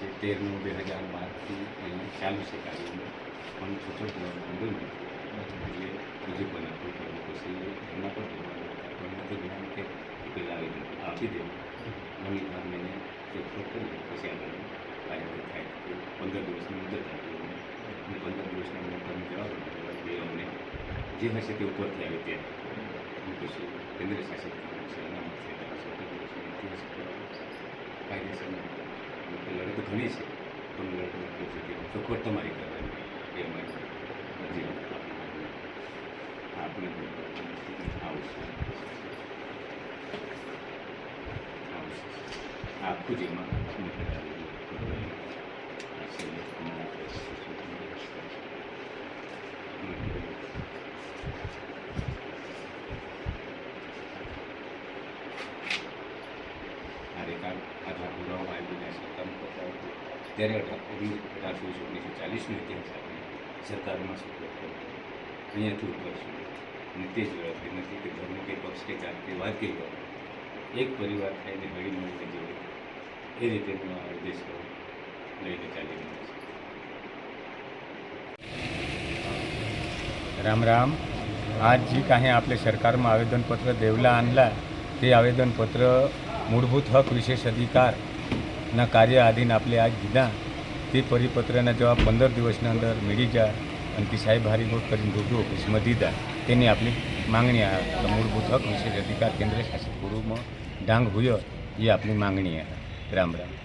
છે 13/9/2012 ચાલુ છે કાર્યક્રમ પણ છૂટક મંજૂર એટલે હજુ પણ આપણું કરવું પછી એના પર જોવાનું પણ નથી જ્ઞાન કે પહેલાં આપી દેવું ઘણી વાર મેં ચોખ્ખો કરી પછી આગળ કાર્યવાહી થાય 15 દિવસની મુદત આપી અને 15 દિવસના મુદત તમે જવાબ એ અમને જે હશે તે ઉપરથી આવે ત્યારે પછી કેન્દ્ર શાસિત કરવું છે અનામત છે કાયદેસર લડત ઘણી છે પણ લડત નક્કી છે કે ચોખવટ તમારી કરવાની એ અમારી અરજી આપણે આવશે આખું જેમાં આધાર પુરાવો આયોજન સરકારનું પત્ર ત્યારે 1819-1940નો ઇતિહાસ આપણે સરકારમાં સુપ્રત કર્યો અહીંયાથી ઉપર સુધી અને તે જ વ્યવસ્થિત નથી કે ધર્મ કે પક્ષ કે જાત કે વાત કે એક પરિવાર થઈને હળી મળીને જોડે એ રીતેનો આ દેશ લઈને ચાલી રહ્યો છે. राम राम। आज जी कहीं आपले सरकार में आवेदनपत्र देवला आणला ते आवेदनपत्र मूलभूत हक विशेष अधिकार ना कार्य आधीन आपले आज दीधा ते परिपत्रना जवाब 15 दिवसना अंदर मिली जाए અને તે સાહેબ હારીગોટ કરીને રૂબરૂ ઓફિસમાં દીધા તેની આપણી માંગણી આ મૂળભૂત હક વિશેષ અધિકાર કેન્દ્ર શાસિત પૂર્વમાં ડાંગ હુયો એ આપણી માંગણી है। राम राम।